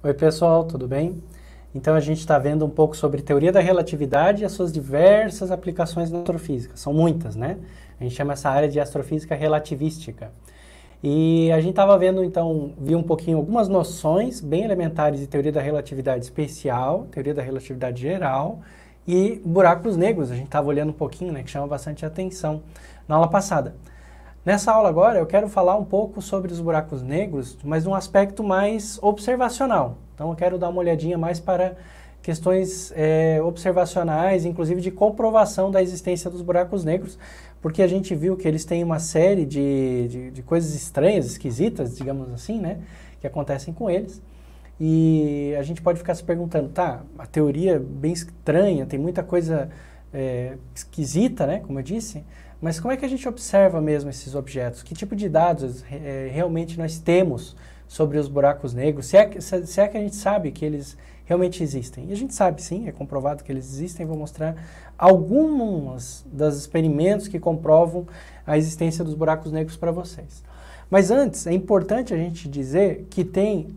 Oi pessoal, tudo bem? Então a gente está vendo um pouco sobre teoria da relatividade e as suas diversas aplicações na astrofísica. São muitas, né? A gente chama essa área de astrofísica relativística. E a gente estava vendo, então, vi um pouquinho algumas noções bem elementares de teoria da relatividade especial, teoria da relatividade geral e buracos negros. A gente estava olhando um pouquinho, né, que chama bastante atenção na aula passada. Nessa aula agora eu quero falar um pouco sobre os buracos negros, mas num aspecto mais observacional. Então eu quero dar uma olhadinha mais para questões observacionais, inclusive de comprovação da existência dos buracos negros, porque a gente viu que eles têm uma série de coisas estranhas, esquisitas, digamos assim, né, que acontecem com eles. E a gente pode ficar se perguntando, tá, a teoria é bem estranha, tem muita coisa esquisita, né, como eu disse, mas como é que a gente observa mesmo esses objetos? Que tipo de dados realmente nós temos sobre os buracos negros? Se é que a gente sabe que eles realmente existem. E a gente sabe sim, é comprovado que eles existem. Vou mostrar alguns dos experimentos que comprovam a existência dos buracos negros para vocês. Mas antes, é importante a gente dizer que tem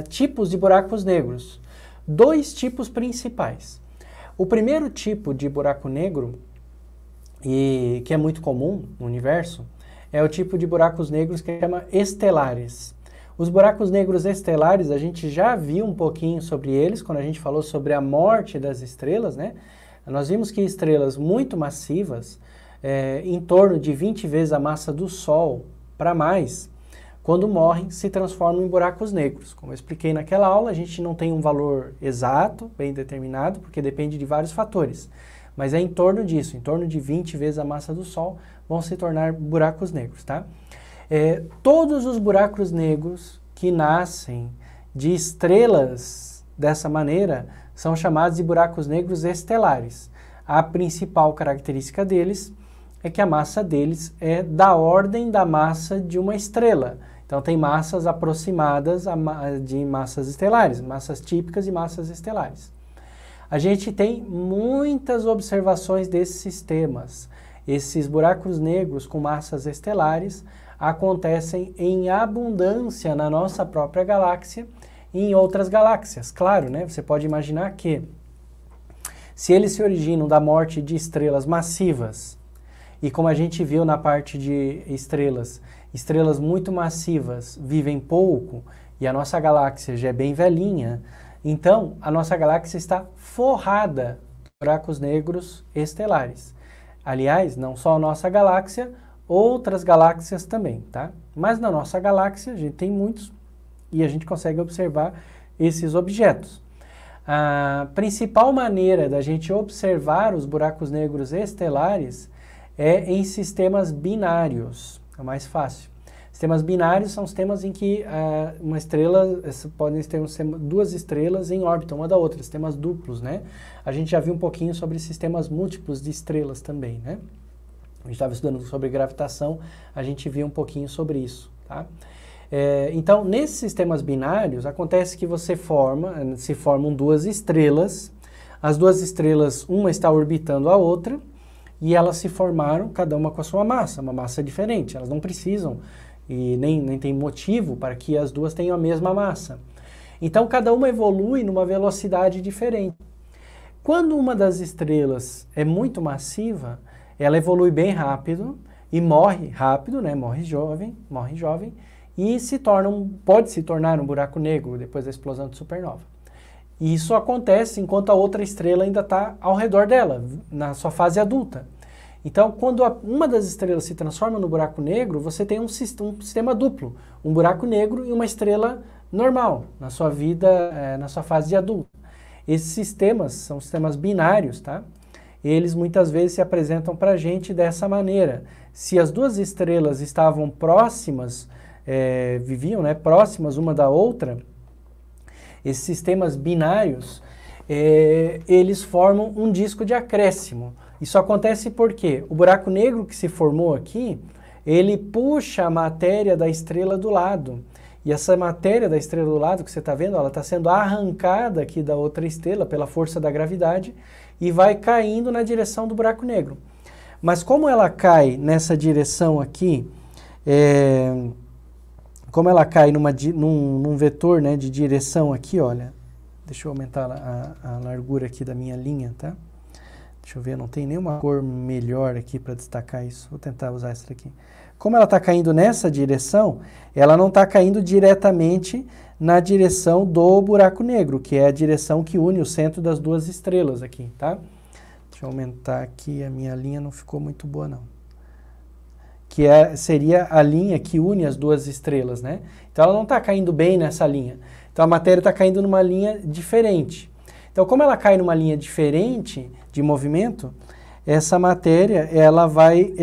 tipos de buracos negros. Dois tipos principais. O primeiro tipo de buraco negro, e que é muito comum no universo, é o tipo de buracos negros que chama estelares. Os buracos negros estelares, a gente já viu um pouquinho sobre eles, quando a gente falou sobre a morte das estrelas, né? Nós vimos que estrelas muito massivas, em torno de 20 vezes a massa do Sol para mais, quando morrem, se transformam em buracos negros. Como eu expliquei naquela aula, a gente não tem um valor exato, bem determinado, porque depende de vários fatores. Mas é em torno disso, em torno de 20 vezes a massa do Sol, vão se tornar buracos negros, tá? Todos os buracos negros que nascem de estrelas dessa maneira são chamados de buracos negros estelares. A principal característica deles é que a massa deles é da ordem da massa de uma estrela. Então tem massas aproximadas de massas estelares, massas típicas e massas estelares. A gente tem muitas observações desses sistemas. Esses buracos negros com massas estelares acontecem em abundância na nossa própria galáxia e em outras galáxias. Claro, né? Você pode imaginar que se eles se originam da morte de estrelas massivas, e como a gente viu na parte de estrelas muito massivas vivem pouco, e a nossa galáxia já é bem velhinha, então, a nossa galáxia está forrada de buracos negros estelares. Aliás, não só a nossa galáxia, outras galáxias também, tá? Mas na nossa galáxia a gente tem muitos e a gente consegue observar esses objetos. A principal maneira da gente observar os buracos negros estelares é em sistemas binários, é o mais fácil. Sistemas binários são sistemas em que uma estrela, podem ter duas estrelas em órbita uma da outra, sistemas duplos, né? A gente já viu um pouquinho sobre sistemas múltiplos de estrelas também, né? A gente estava estudando sobre gravitação, a gente viu um pouquinho sobre isso, tá? Então, nesses sistemas binários, acontece que se formam duas estrelas, as duas estrelas, uma está orbitando a outra, e elas se formaram, cada uma com a sua massa, uma massa diferente, elas não precisam e nem tem motivo para que as duas tenham a mesma massa. Então, cada uma evolui numa velocidade diferente. Quando uma das estrelas é muito massiva, ela evolui bem rápido e morre rápido, né? Morre jovem, e pode se tornar um buraco negro depois da explosão de supernova. E isso acontece enquanto a outra estrela ainda está ao redor dela, na sua fase adulta. Então, quando uma das estrelas se transforma no buraco negro, você tem um sistema duplo, um buraco negro e uma estrela normal, na sua vida, na sua fase de adulto. Esses sistemas são sistemas binários, tá? Eles muitas vezes se apresentam para a gente dessa maneira. Se as duas estrelas estavam próximas, viviam, né, próximas uma da outra, esses sistemas binários, eles formam um disco de acréscimo. Isso acontece porque o buraco negro que se formou aqui, ele puxa a matéria da estrela do lado. E essa matéria da estrela do lado que você está vendo, ela está sendo arrancada aqui da outra estrela pela força da gravidade e vai caindo na direção do buraco negro. Mas como ela cai nessa direção aqui, como ela cai num vetor, né, de direção aqui, olha, deixa eu aumentar a largura aqui da minha linha, tá? Deixa eu ver, não tem nenhuma cor melhor aqui para destacar isso. Vou tentar usar essa daqui. Como ela está caindo nessa direção, ela não está caindo diretamente na direção do buraco negro, que é a direção que une o centro das duas estrelas aqui, tá? Deixa eu aumentar aqui, a minha linha não ficou muito boa, não. Seria a linha que une as duas estrelas, né? Então ela não está caindo bem nessa linha. Então a matéria está caindo numa linha diferente. Então como ela cai numa linha diferente de movimento, essa matéria ela vai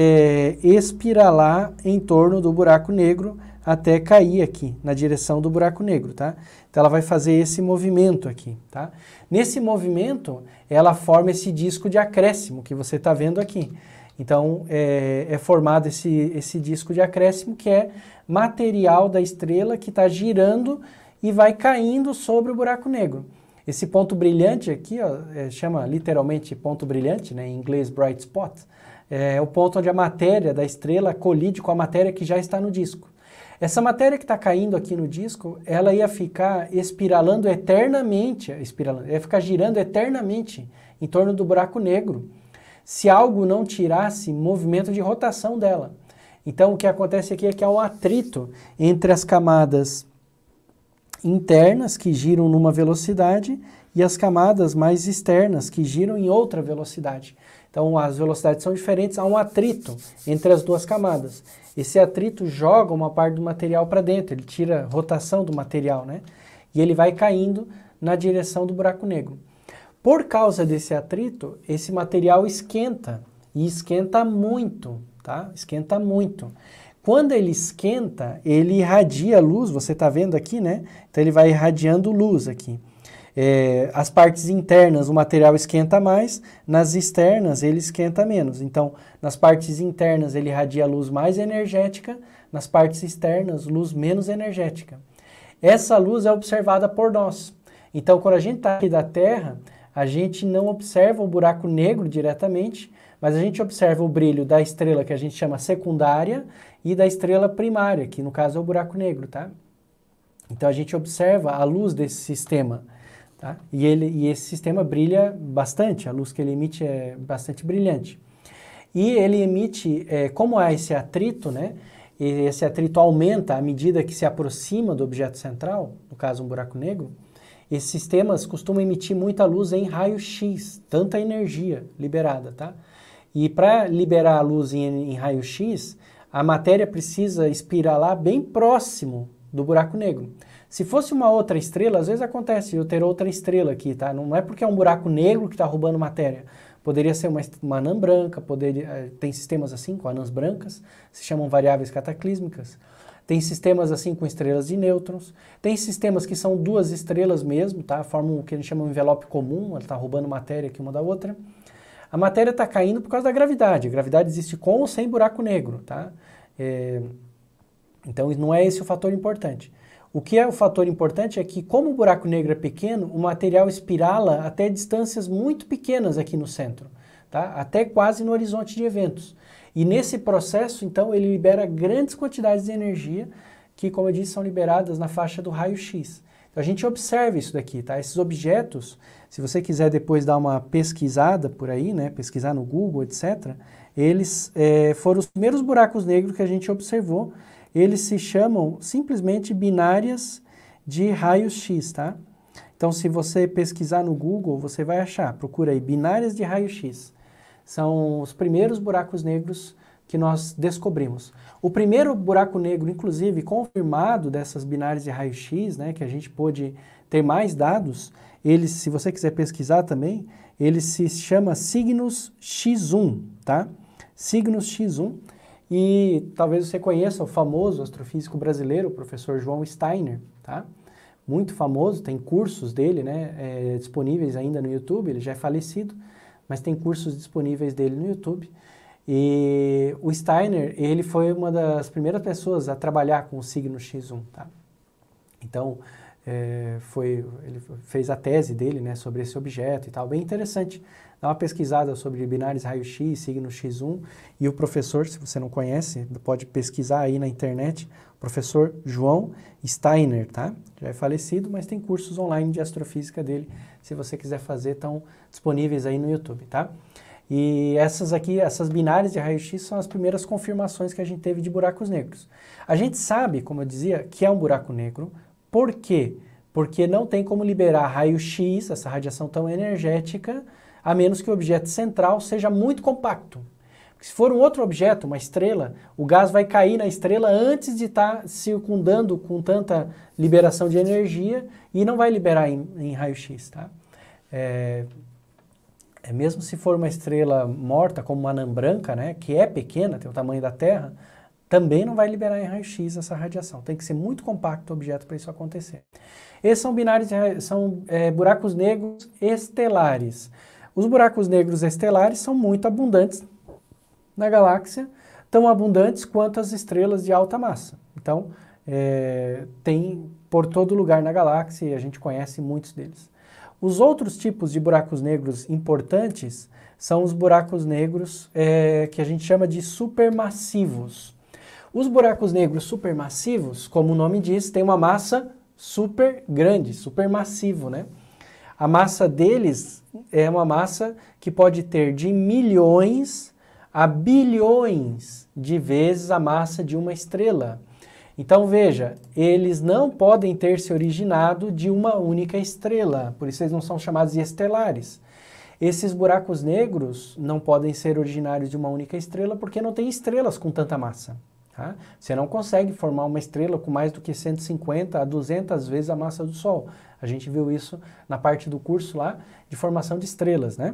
espiralar em torno do buraco negro até cair aqui, na direção do buraco negro, tá? Então ela vai fazer esse movimento aqui, tá? Nesse movimento, ela forma esse disco de acréscimo que você está vendo aqui. Então, é formado esse disco de acréscimo, que é material da estrela que está girando e vai caindo sobre o buraco negro. Esse ponto brilhante aqui, ó, chama literalmente ponto brilhante, né, em inglês bright spot, é o ponto onde a matéria da estrela colide com a matéria que já está no disco. Essa matéria que está caindo aqui no disco, ela ia ficar espiralando eternamente, ia ficar girando eternamente em torno do buraco negro, se algo não tirasse movimento de rotação dela. Então, o que acontece aqui é que há um atrito entre as camadas internas, que giram numa velocidade, e as camadas mais externas, que giram em outra velocidade. Então, as velocidades são diferentes, há um atrito entre as duas camadas. Esse atrito joga uma parte do material para dentro, ele tira a rotação do material, né? E ele vai caindo na direção do buraco negro. Por causa desse atrito, esse material esquenta, e esquenta muito, tá? Esquenta muito. Quando ele esquenta, ele irradia luz, você está vendo aqui, né? Então ele vai irradiando luz aqui. As partes internas o material esquenta mais, nas externas ele esquenta menos. Então, nas partes internas ele irradia luz mais energética, nas partes externas luz menos energética. Essa luz é observada por nós. Então, quando a gente está aqui da Terra, a gente não observa o buraco negro diretamente, mas a gente observa o brilho da estrela que a gente chama secundária e da estrela primária, que no caso é o buraco negro, tá? Então a gente observa a luz desse sistema, tá? E esse sistema brilha bastante, a luz que ele emite é bastante brilhante. E ele emite, como há esse atrito, né? E esse atrito aumenta à medida que se aproxima do objeto central, no caso um buraco negro. Esses sistemas costumam emitir muita luz em raio-x, tanta energia liberada, tá? E para liberar a luz em raio-x, a matéria precisa espiralar bem próximo do buraco negro. Se fosse uma outra estrela, às vezes acontece eu ter outra estrela aqui, tá? Não é porque é um buraco negro que está roubando matéria. Poderia ser uma anã branca, tem sistemas assim com anãs brancas, se chamam variáveis cataclísmicas. Tem sistemas assim com estrelas de nêutrons. Tem sistemas que são duas estrelas mesmo, tá? Formam o que a gente chama de envelope comum, ela está roubando matéria aqui uma da outra. A matéria está caindo por causa da gravidade. A gravidade existe com ou sem buraco negro, tá? Então não é esse o fator importante. O que é o fator importante é que, como o buraco negro é pequeno, o material espirala até distâncias muito pequenas aqui no centro, tá? Até quase no horizonte de eventos. E nesse processo, então, ele libera grandes quantidades de energia que, como eu disse, são liberadas na faixa do raio-x. Então a gente observa isso daqui, tá? Esses objetos, se você quiser depois dar uma pesquisada por aí, né? Pesquisar no Google, etc., eles foram os primeiros buracos negros que a gente observou. Eles se chamam simplesmente binárias de raio-x, tá? Então, se você pesquisar no Google, você vai achar, procura aí, binárias de raio-x. São os primeiros buracos negros que nós descobrimos. O primeiro buraco negro, inclusive, confirmado dessas binárias de raio-x, né, que a gente pôde ter mais dados, ele, se você quiser pesquisar também, ele se chama Cygnus X1, tá? Cygnus X1. E talvez você conheça o famoso astrofísico brasileiro, o professor João Steiner, tá? Muito famoso, tem cursos dele, né, disponíveis ainda no YouTube, ele já é falecido, mas tem cursos disponíveis dele no YouTube. E o Steiner, ele foi uma das primeiras pessoas a trabalhar com o signo X1, tá? Então, ele fez a tese dele, né, sobre esse objeto e tal, bem interessante. Dá uma pesquisada sobre binários raio-x, signo X1, e o professor, se você não conhece, pode pesquisar aí na internet, o professor João Steiner, tá? Já é falecido, mas tem cursos online de astrofísica dele, se você quiser fazer, estão disponíveis aí no YouTube, tá? E essas binárias de raio-x são as primeiras confirmações que a gente teve de buracos negros. A gente sabe, como eu dizia, que é um buraco negro. Por quê? Porque não tem como liberar raio-x, essa radiação tão energética, a menos que o objeto central seja muito compacto. Porque se for um outro objeto, uma estrela, o gás vai cair na estrela antes de estar circundando com tanta liberação de energia e não vai liberar em raio-x, tá? Mesmo se for uma estrela morta, como uma anã branca, né, que é pequena, tem o tamanho da Terra, também não vai liberar em raio-x essa radiação. Tem que ser muito compacto o objeto para isso acontecer. Esses são buracos negros estelares. Os buracos negros estelares são muito abundantes na galáxia, tão abundantes quanto as estrelas de alta massa. Então, tem por todo lugar na galáxia e a gente conhece muitos deles. Os outros tipos de buracos negros importantes são os buracos negros que a gente chama de supermassivos. Os buracos negros supermassivos, como o nome diz, têm uma massa super grande, supermassivo, né? A massa deles é uma massa que pode ter de milhões a bilhões de vezes a massa de uma estrela. Então veja, eles não podem ter se originado de uma única estrela, por isso eles não são chamados de estelares. Esses buracos negros não podem ser originários de uma única estrela porque não tem estrelas com tanta massa. Tá? Você não consegue formar uma estrela com mais do que 150 a 200 vezes a massa do Sol. A gente viu isso na parte do curso lá de formação de estrelas, né?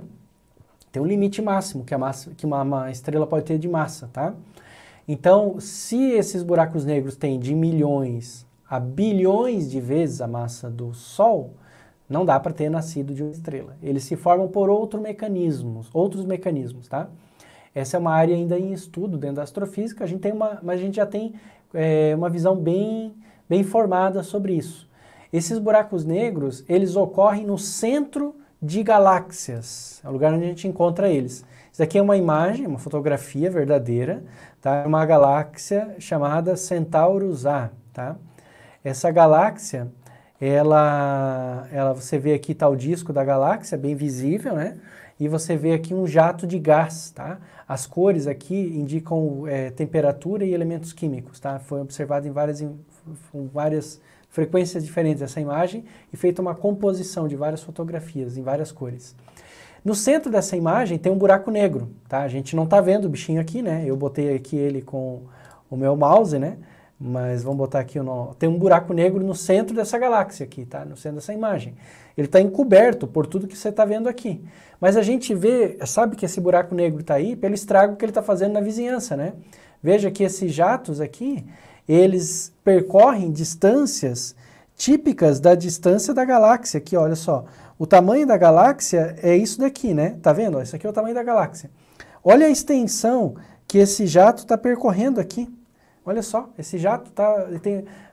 Tem um limite máximo que uma estrela pode ter de massa, tá? Então, se esses buracos negros têm de milhões a bilhões de vezes a massa do Sol, não dá para ter nascido de uma estrela. Eles se formam por outros mecanismos, tá? Essa é uma área ainda em estudo dentro da astrofísica, mas a gente já tem uma visão bem formada sobre isso. Esses buracos negros, eles ocorrem no centro de galáxias, é o lugar onde a gente encontra eles. Isso aqui é uma imagem, uma fotografia verdadeira, tá? Uma galáxia chamada Centaurus A, tá? Essa galáxia, você vê aqui tá o disco da galáxia, bem visível, né? E você vê aqui um jato de gás, tá? As cores aqui indicam temperatura e elementos químicos, tá? Foi observado em várias frequências diferentes essa imagem e feita uma composição de várias fotografias em várias cores. No centro dessa imagem tem um buraco negro, tá? A gente não tá vendo o bichinho aqui, né? Eu botei aqui ele com o meu mouse, né? Mas vamos botar aqui, tem um buraco negro no centro dessa galáxia aqui, tá? No centro dessa imagem. Ele está encoberto por tudo que você está vendo aqui. Mas a gente sabe que esse buraco negro está aí pelo estrago que ele está fazendo na vizinhança, né? Veja que esses jatos aqui, eles percorrem distâncias típicas da distância da galáxia aqui, olha só. O tamanho da galáxia é isso daqui, né? Tá vendo? Isso aqui é o tamanho da galáxia. Olha a extensão que esse jato está percorrendo aqui. Olha só, esse jato está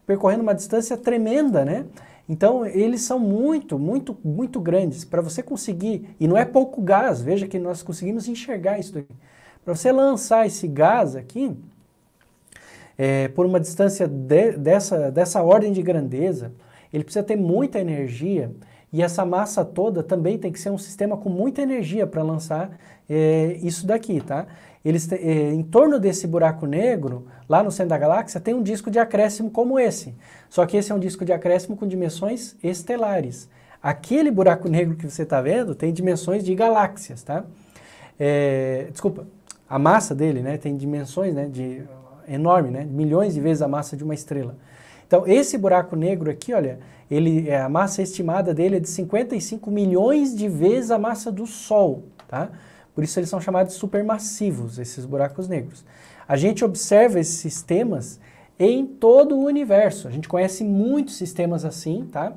percorrendo uma distância tremenda, né? Então, eles são muito, muito, muito grandes. Para você conseguir, e não é pouco gás, veja que nós conseguimos enxergar isso aqui. Para você lançar esse gás aqui, por uma distância dessa ordem de grandeza, ele precisa ter muita energia, e essa massa toda também tem que ser um sistema com muita energia para lançar isso daqui, tá? Em torno desse buraco negro, lá no centro da galáxia, tem um disco de acréscimo como esse. Só que esse é um disco de acréscimo com dimensões estelares. Aquele buraco negro que você está vendo tem dimensões de galáxias, tá? Desculpa, a massa dele, né, tem dimensões, né, enorme, né, milhões de vezes a massa de uma estrela. Então, esse buraco negro aqui, olha, a massa estimada dele é de 55 milhões de vezes a massa do Sol, tá? Por isso eles são chamados de supermassivos, esses buracos negros. A gente observa esses sistemas em todo o universo. A gente conhece muitos sistemas assim, tá?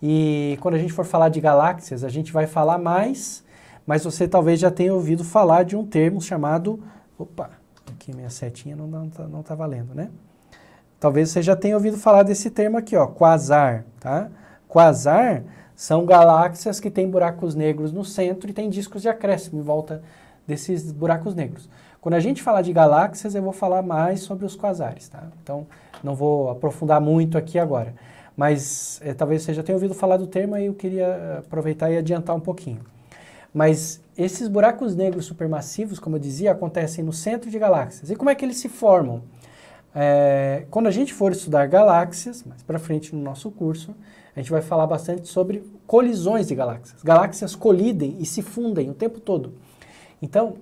E quando a gente for falar de galáxias, a gente vai falar mais, mas você talvez já tenha ouvido falar de um termo chamado... Opa, aqui minha setinha não tá valendo, né? talvez você já tenha ouvido falar desse termo aqui, ó, quasar, tá? Quasar são galáxias que têm buracos negros no centro e tem discos de acréscimo em volta desses buracos negros. Quando a gente falar de galáxias, eu vou falar mais sobre os quasares, tá? Então, não vou aprofundar muito aqui agora. Mas talvez você já tenha ouvido falar do termo e eu queria aproveitar e adiantar um pouquinho. Mas esses buracos negros supermassivos, como eu dizia, acontecem no centro de galáxias. E como é que eles se formam? Quando a gente for estudar galáxias, mais para frente no nosso curso, a gente vai falar bastante sobre colisões de galáxias. Galáxias colidem e se fundem o tempo todo. Então,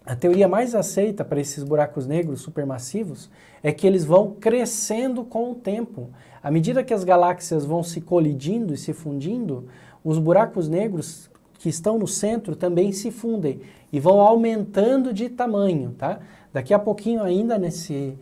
a teoria mais aceita para esses buracos negros supermassivos é que eles vão crescendo com o tempo. À medida que as galáxias vão se colidindo e se fundindo, os buracos negros que estão no centro também se fundem e vão aumentando de tamanho, tá? Daqui a pouquinho ainda nesse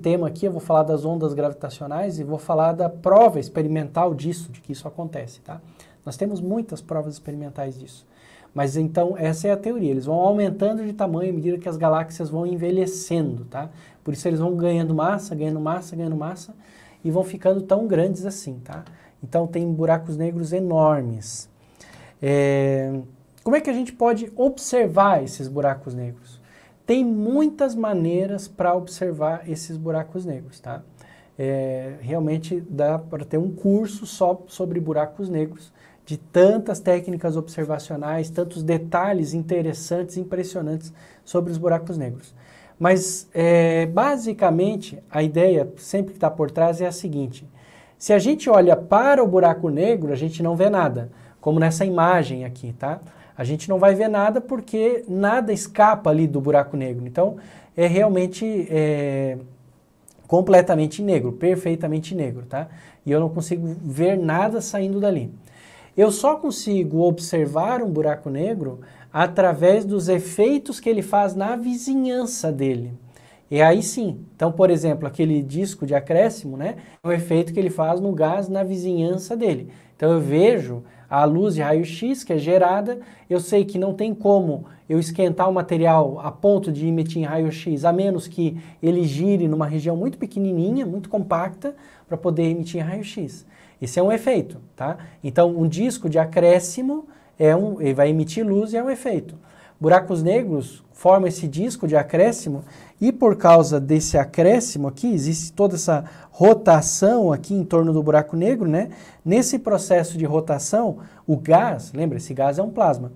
tema aqui eu vou falar das ondas gravitacionais e vou falar da prova experimental disso, de que isso acontece, tá? Nós temos muitas provas experimentais disso. Mas então essa é a teoria, eles vão aumentando de tamanho à medida que as galáxias vão envelhecendo, tá? Por isso eles vão ganhando massa, ganhando massa, ganhando massa e vão ficando tão grandes assim, tá? Então tem buracos negros enormes. Como é que a gente pode observar esses buracos negros? Tem muitas maneiras para observar esses buracos negros, tá? Realmente dá para ter um curso só sobre buracos negros, de tantas técnicas observacionais, tantos detalhes interessantes, impressionantes sobre os buracos negros. Mas, basicamente, a ideia sempre que está por trás é a seguinte: se a gente olha para o buraco negro, a gente não vê nada, como nessa imagem aqui, tá? A gente não vai ver nada porque nada escapa ali do buraco negro. Então, é realmente completamente negro, perfeitamente negro, tá? E eu não consigo ver nada saindo dali. Eu só consigo observar um buraco negro através dos efeitos que ele faz na vizinhança dele. E aí sim, então, por exemplo, aquele disco de acréscimo, né, é um efeito que ele faz no gás na vizinhança dele. Então eu vejo a luz de raio-x que é gerada, eu sei que não tem como eu esquentar o material a ponto de emitir raio-x, a menos que ele gire numa região muito pequenininha, muito compacta, para poder emitir raio-x. Esse é um efeito, tá? Então, um disco de acréscimo ele vai emitir luz e é um efeito. Buracos negros formam esse disco de acréscimo e por causa desse acréscimo aqui, existe toda essa rotação aqui em torno do buraco negro, né? Nesse processo de rotação, o gás, lembra, esse gás é um plasma.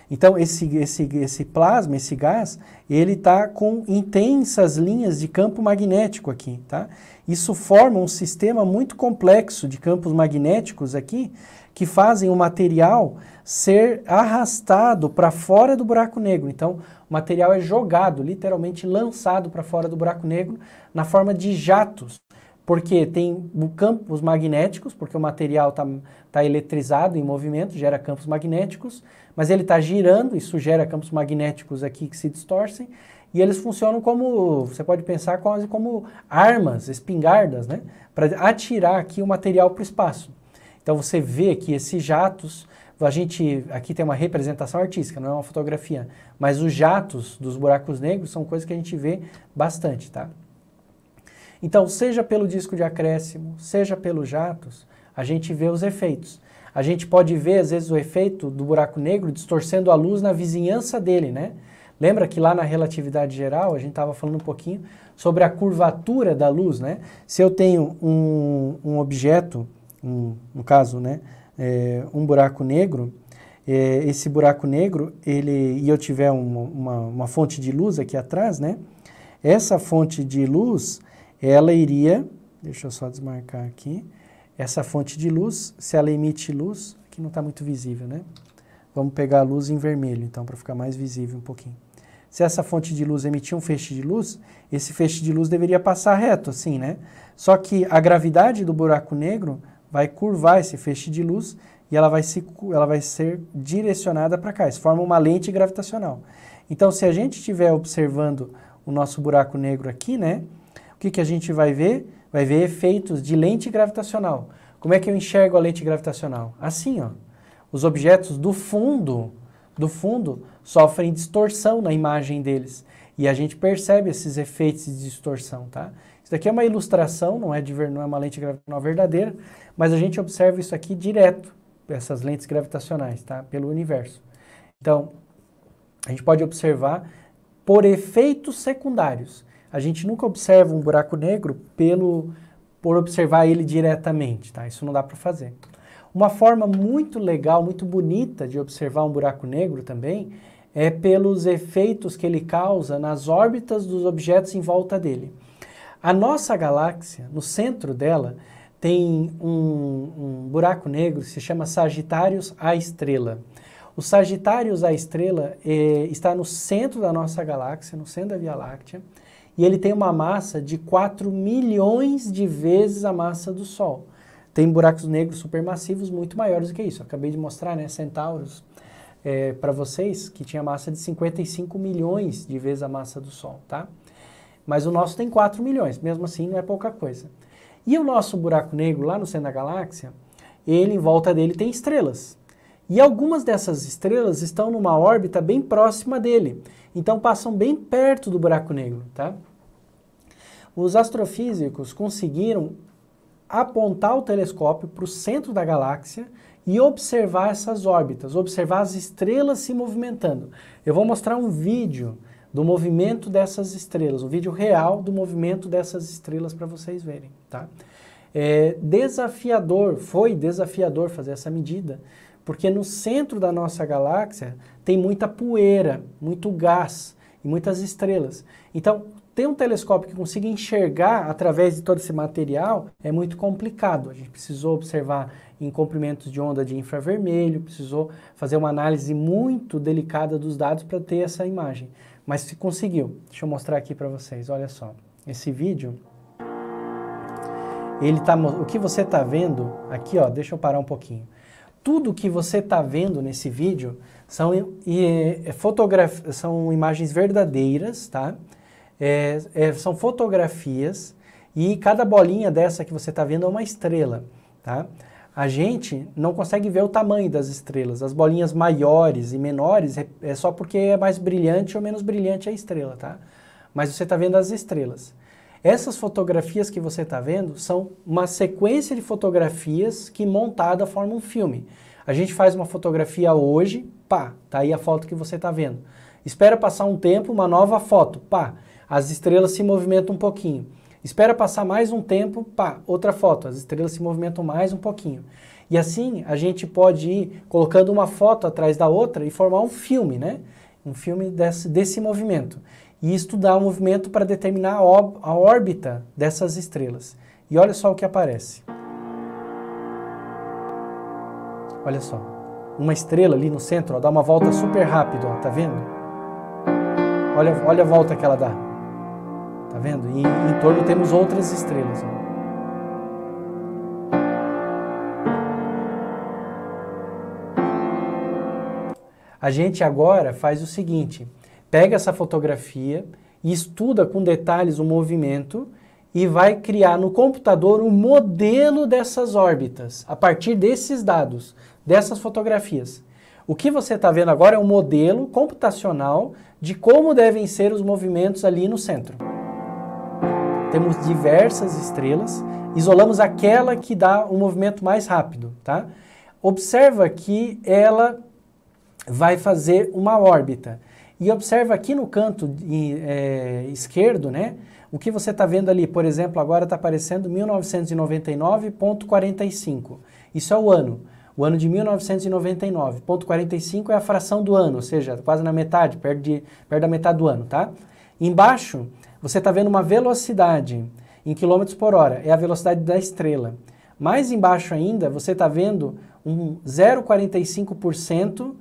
Então, esse plasma, esse gás, ele está com intensas linhas de campo magnético aqui, tá? Isso forma um sistema muito complexo de campos magnéticos aqui, que fazem o material ser arrastado para fora do buraco negro. Então, o material é jogado, literalmente lançado para fora do buraco negro, na forma de jatos. Porque tem campos magnéticos, porque o material tá eletrizado, em movimento, gera campos magnéticos, mas ele está girando, isso gera campos magnéticos aqui que se distorcem, e eles funcionam como, você pode pensar quase como armas, espingardas, né? Para atirar aqui o material para o espaço. Então você vê que esses jatos, aqui tem uma representação artística, não é uma fotografia, mas os jatos dos buracos negros são coisas que a gente vê bastante, tá? Então, seja pelo disco de acréscimo, seja pelos jatos, a gente vê os efeitos. A gente pode ver, às vezes, o efeito do buraco negro distorcendo a luz na vizinhança dele, né? Lembra que lá na relatividade geral, a gente estava falando um pouquinho sobre a curvatura da luz, né? Se eu tenho um objeto, no caso, né, um buraco negro, esse buraco negro, e eu tiver uma fonte de luz aqui atrás, né? Essa fonte de luz, ela iria, deixa eu só desmarcar aqui, essa fonte de luz, se ela emite luz, aqui não está muito visível, né? Vamos pegar a luz em vermelho, então, para ficar mais visível um pouquinho. Se essa fonte de luz emitir um feixe de luz, esse feixe de luz deveria passar reto, assim, né? Só que a gravidade do buraco negro vai curvar esse feixe de luz e ela vai ser direcionada para cá. Isso forma uma lente gravitacional. Então, se a gente estiver observando o nosso buraco negro aqui, né? O que a gente vai ver? Vai ver efeitos de lente gravitacional. Como é que eu enxergo a lente gravitacional? Assim, ó. Os objetos do fundo sofrem distorção na imagem deles. E a gente percebe esses efeitos de distorção, tá? Isso daqui é uma ilustração, não é uma lente gravitacional verdadeira, mas a gente observa isso aqui direto, essas lentes gravitacionais, tá? Pelo universo. Então, a gente pode observar por efeitos secundários. A gente nunca observa um buraco negro por observar ele diretamente, tá? Isso não dá para fazer. Uma forma muito legal, muito bonita de observar um buraco negro também é pelos efeitos que ele causa nas órbitas dos objetos em volta dele. A nossa galáxia, no centro dela, tem um buraco negro que se chama Sagitários A Estrela. O Sagitários A Estrela está no centro da nossa galáxia, no centro da Via Láctea, e ele tem uma massa de 4 milhões de vezes a massa do Sol. Tem buracos negros supermassivos muito maiores do que isso. Eu acabei de mostrar, né, Centauros, para vocês, que tinha massa de 55 milhões de vezes a massa do Sol, tá? Mas o nosso tem 4 milhões, mesmo assim não é pouca coisa. E o nosso buraco negro lá no centro da galáxia, ele em volta dele tem estrelas. E algumas dessas estrelas estão numa órbita bem próxima dele, então passam bem perto do buraco negro, tá? Os astrofísicos conseguiram apontar o telescópio para o centro da galáxia e observar essas órbitas, observar as estrelas se movimentando. Eu vou mostrar um vídeo do movimento dessas estrelas, um vídeo real do movimento dessas estrelas para vocês verem, tá? Foi desafiador fazer essa medida, porque no centro da nossa galáxia tem muita poeira, muito gás e muitas estrelas. Então, ter um telescópio que consiga enxergar através de todo esse material é muito complicado. A gente precisou observar em comprimentos de onda de infravermelho, precisou fazer uma análise muito delicada dos dados para ter essa imagem. Mas se conseguiu. Deixa eu mostrar aqui para vocês, olha só. Esse vídeo, o que você está vendo aqui, ó, deixa eu parar um pouquinho. Tudo que você está vendo nesse vídeo são imagens verdadeiras, tá? São fotografias e cada bolinha dessa que você está vendo é uma estrela, tá? A gente não consegue ver o tamanho das estrelas. As bolinhas maiores e menores é só porque é mais brilhante ou menos brilhante a estrela, tá? Mas você está vendo as estrelas. Essas fotografias que você está vendo são uma sequência de fotografias que montada formam um filme. A gente faz uma fotografia hoje, pá, tá aí a foto que você está vendo. Espera passar um tempo, uma nova foto, pá, as estrelas se movimentam um pouquinho. Espera passar mais um tempo, pá, outra foto, as estrelas se movimentam mais um pouquinho. E assim a gente pode ir colocando uma foto atrás da outra e formar um filme, né? Um filme desse movimento. E estudar o movimento para determinar a órbita dessas estrelas. E olha só o que aparece. Olha só, uma estrela ali no centro, ó, dá uma volta super rápido, ó, tá vendo? Olha a volta que ela dá. Tá vendo? E em torno temos outras estrelas. Ó. A gente agora faz o seguinte, pega essa fotografia e estuda com detalhes o movimento e vai criar no computador um modelo dessas órbitas, a partir desses dados, dessas fotografias. O que você está vendo agora é um modelo computacional de como devem ser os movimentos ali no centro. Temos diversas estrelas, isolamos aquela que dá um movimento mais rápido, tá? Observa que ela vai fazer uma órbita. E observa aqui no canto esquerdo, né? O que você está vendo ali, por exemplo, agora está aparecendo 1999,45. Isso é o ano de 1999. Ponto 45 é a fração do ano, ou seja, quase na metade, perto da metade do ano, tá? Embaixo, você está vendo uma velocidade em quilômetros por hora, é a velocidade da estrela. Mais embaixo ainda, você está vendo um 0,45%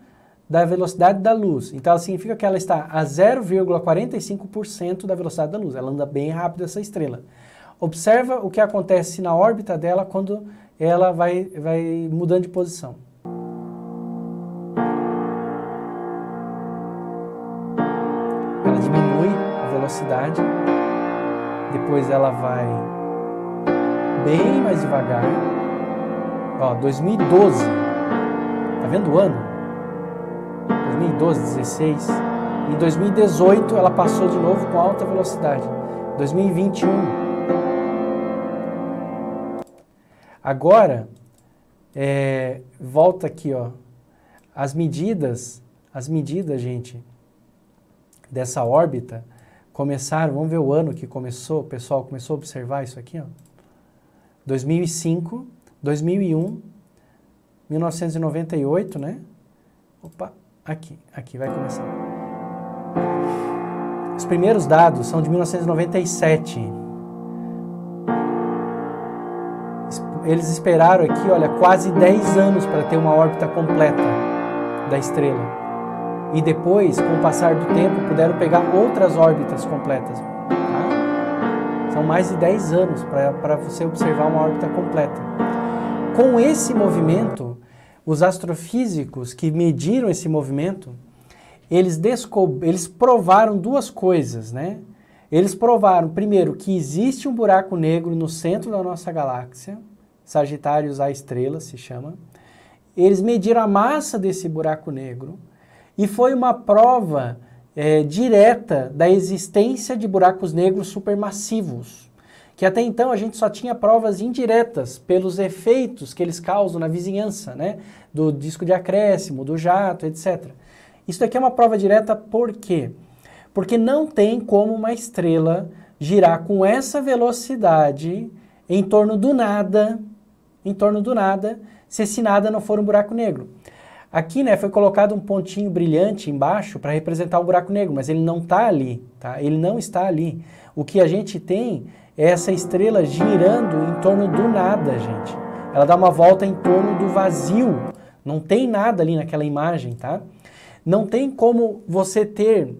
da velocidade da luz. Então, ela significa que ela está a 0,45% da velocidade da luz. Ela anda bem rápido, essa estrela. Observa o que acontece na órbita dela quando ela vai mudando de posição. Ela diminui a velocidade, depois ela vai bem mais devagar. Ó, 2012, tá vendo o ano? 2012, 16, em 2018 ela passou de novo com alta velocidade, 2021, Agora, volta aqui, ó. As medidas, gente, dessa órbita começaram, vamos ver o ano que começou, o pessoal começou a observar isso aqui, ó. 2005, 2001, 1998, né? Opa, aqui vai começar. Os primeiros dados são de 1997. Eles esperaram aqui, olha, quase 10 anos para ter uma órbita completa da estrela. E depois, com o passar do tempo, puderam pegar outras órbitas completas. Tá? São mais de 10 anos para você observar uma órbita completa. Com esse movimento, os astrofísicos que mediram esse movimento, eles provaram duas coisas, né? Eles provaram, primeiro, que existe um buraco negro no centro da nossa galáxia, Sagitários A estrela se chama. Eles mediram a massa desse buraco negro e foi uma prova direta da existência de buracos negros supermassivos, que até então a gente só tinha provas indiretas pelos efeitos que eles causam na vizinhança, né? Do disco de acréscimo, do jato, etc. Isso daqui é uma prova direta por quê? Porque não tem como uma estrela girar com essa velocidade em torno do nada, se esse nada não for um buraco negro. Aqui, né, foi colocado um pontinho brilhante embaixo para representar o buraco negro, mas ele não está ali, tá? Ele não está ali. O que a gente tem é essa estrela girando em torno do nada, gente. Ela dá uma volta em torno do vazio. Não tem nada ali naquela imagem, tá? Não tem como você ter,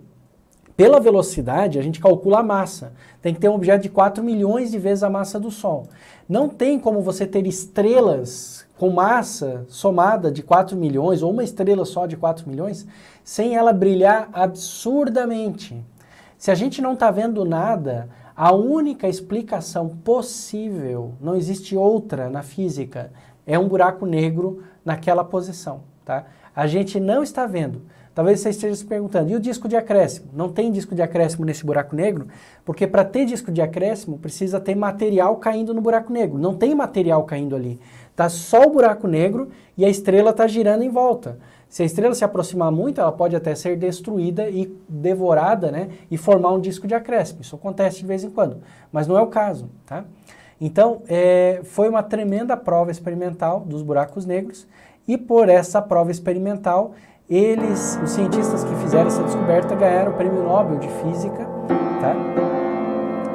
pela velocidade, a gente calcula a massa. Tem que ter um objeto de 4 milhões de vezes a massa do Sol. Não tem como você ter estrelas com massa somada de 4 milhões, ou uma estrela só de 4 milhões, sem ela brilhar absurdamente. Se a gente não está vendo nada, a única explicação possível, não existe outra na física, é um buraco negro naquela posição, tá? A gente não está vendo. Talvez você esteja se perguntando, e o disco de acréscimo? Não tem disco de acréscimo nesse buraco negro, porque para ter disco de acréscimo precisa ter material caindo no buraco negro. Não tem material caindo ali. Está só o buraco negro e a estrela está girando em volta. Se a estrela se aproximar muito, ela pode até ser destruída e devorada, né, e formar um disco de acréscimo. Isso acontece de vez em quando, mas não é o caso, tá? Então, foi uma tremenda prova experimental dos buracos negros, e por essa prova experimental, os cientistas que fizeram essa descoberta ganharam o Prêmio Nobel de Física, tá?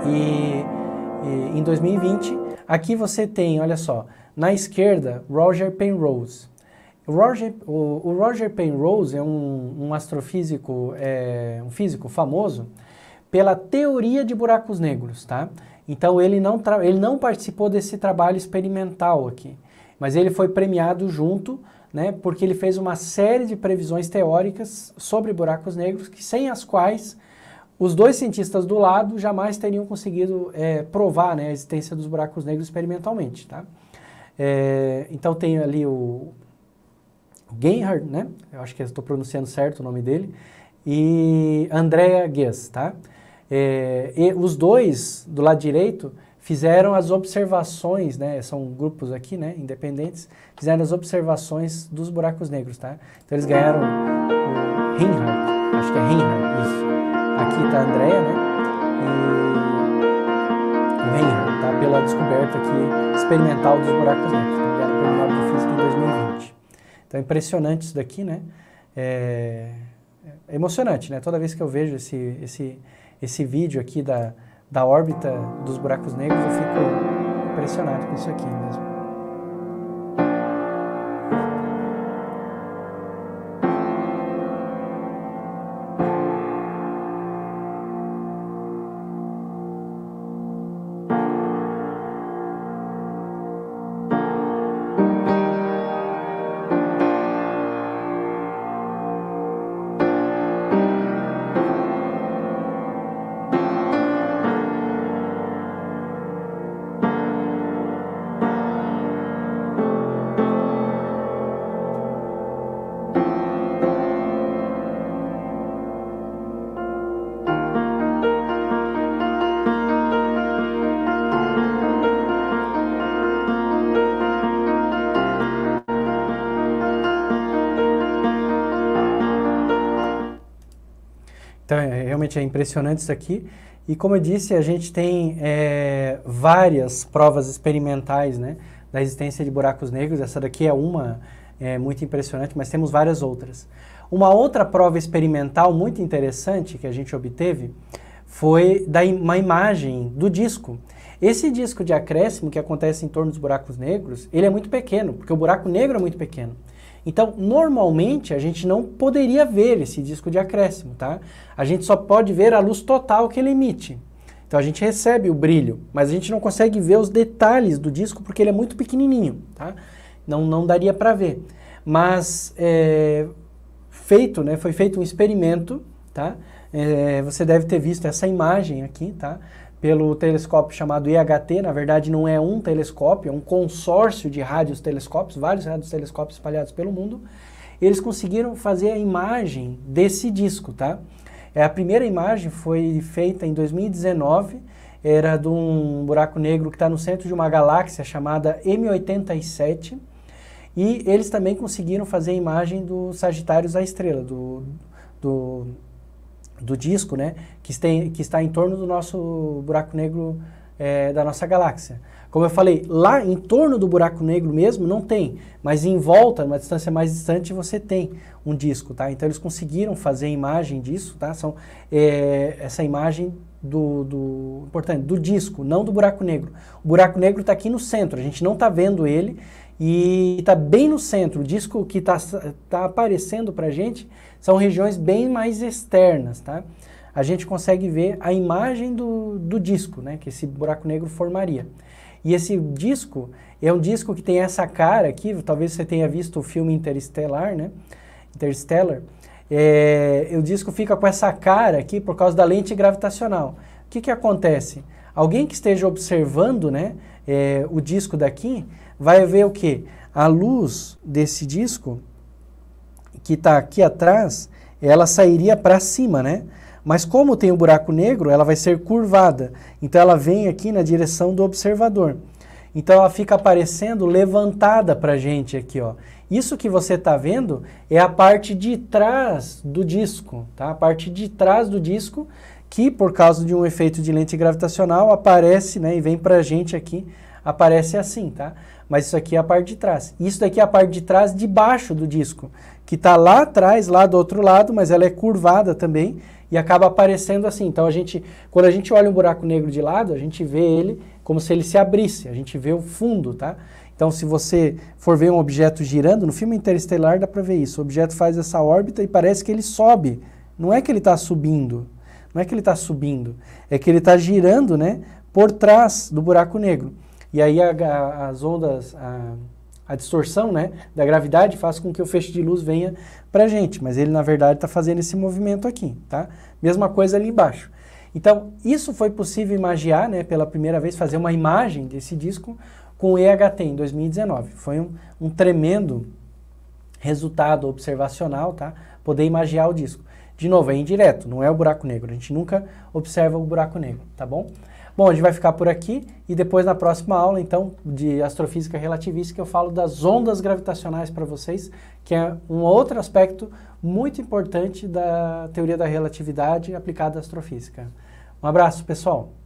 E em 2020, aqui você tem, olha só, na esquerda, Roger Penrose. O Roger Penrose é um astrofísico, um físico famoso pela teoria de buracos negros, tá? Então ele não participou desse trabalho experimental aqui, mas ele foi premiado junto, né, porque ele fez uma série de previsões teóricas sobre buracos negros, que sem as quais os dois cientistas do lado jamais teriam conseguido provar, né, a existência dos buracos negros experimentalmente, tá? Então tem ali o Geinhard, né? Eu acho que estou pronunciando certo o nome dele, e Andrea Ghez, tá? E os dois, do lado direito, fizeram as observações, né? São grupos aqui, né? Independentes, fizeram as observações dos buracos negros, tá? Então eles ganharam o Reinhardt, acho que é Reinhardt, isso. Aqui está a Andrea, né? E o Reinhardt, tá? Pela descoberta aqui experimental dos buracos negros. Então ganharam o Prêmio Nobel de Física em 2020. Então é impressionante isso daqui, né? É emocionante, né? Toda vez que eu vejo esse vídeo aqui da órbita dos buracos negros, eu fico impressionado com isso aqui mesmo. Então, realmente é impressionante isso aqui. E como eu disse, a gente tem várias provas experimentais, né, da existência de buracos negros. Essa daqui é uma muito impressionante, mas temos várias outras. Uma outra prova experimental muito interessante que a gente obteve foi uma imagem do disco. Esse disco de acréscimo que acontece em torno dos buracos negros, ele é muito pequeno, porque o buraco negro é muito pequeno. Então, normalmente, a gente não poderia ver esse disco de acréscimo, tá? A gente só pode ver a luz total que ele emite. Então, a gente recebe o brilho, mas a gente não consegue ver os detalhes do disco porque ele é muito pequenininho, tá? Não daria para ver. Mas, foi feito um experimento, tá? Você deve ter visto essa imagem aqui, tá? Pelo telescópio chamado EHT. Na verdade não é um telescópio, é um consórcio de radiotelescópios, vários radiotelescópios espalhados pelo mundo. Eles conseguiram fazer a imagem desse disco, tá? A primeira imagem foi feita em 2019, era de um buraco negro que está no centro de uma galáxia chamada M87, e eles também conseguiram fazer a imagem do Sagitários A Estrela, do disco, né, que está em torno do nosso buraco negro da nossa galáxia. Como eu falei, lá em torno do buraco negro mesmo não tem, mas em volta, numa distância mais distante, você tem um disco, tá? Então eles conseguiram fazer a imagem disso, tá? Essa imagem importante, do disco, não do buraco negro. O buraco negro está aqui no centro, a gente não está vendo ele, e está bem no centro. O disco que está aparecendo para a gente são regiões bem mais externas, tá? A gente consegue ver a imagem do disco, né, que esse buraco negro formaria. E esse disco é um disco que tem essa cara aqui, talvez você tenha visto o filme Interstellar, né? Interstellar. O disco fica com essa cara aqui por causa da lente gravitacional. O que acontece? Alguém que esteja observando, né, o disco daqui, vai ver o quê? A luz desse disco, que está aqui atrás, ela sairia para cima, né? Mas como tem um buraco negro, ela vai ser curvada. Então ela vem aqui na direção do observador. Então ela fica aparecendo levantada para a gente aqui, ó. Isso que você está vendo é a parte de trás do disco, tá? A parte de trás do disco que, por causa de um efeito de lente gravitacional, aparece, né? E vem para a gente aqui, aparece assim, tá? Mas isso aqui é a parte de trás. Isso daqui é a parte de trás de baixo do disco, que está lá atrás, lá do outro lado, mas ela é curvada também e acaba aparecendo assim. Então, quando a gente olha um buraco negro de lado, a gente vê ele como se ele se abrisse, a gente vê o fundo, tá? Então, se você for ver um objeto girando, no filme Interestelar dá para ver isso. O objeto faz essa órbita e parece que ele sobe. Não é que ele está subindo, não é que ele está subindo, é que ele está girando, né, por trás do buraco negro. E aí as ondas, a distorção, né, da gravidade faz com que o feixe de luz venha para a gente, mas ele na verdade está fazendo esse movimento aqui, tá? Mesma coisa ali embaixo. Então, isso foi possível imaginar, né, pela primeira vez, fazer uma imagem desse disco com o EHT em 2019. Foi um tremendo resultado observacional, tá? Poder imaginar o disco. De novo, é indireto, não é o buraco negro. A gente nunca observa o buraco negro, tá bom? Bom, a gente vai ficar por aqui e depois na próxima aula, então, de astrofísica relativística, eu falo das ondas gravitacionais para vocês, que é um outro aspecto muito importante da teoria da relatividade aplicada à astrofísica. Um abraço, pessoal!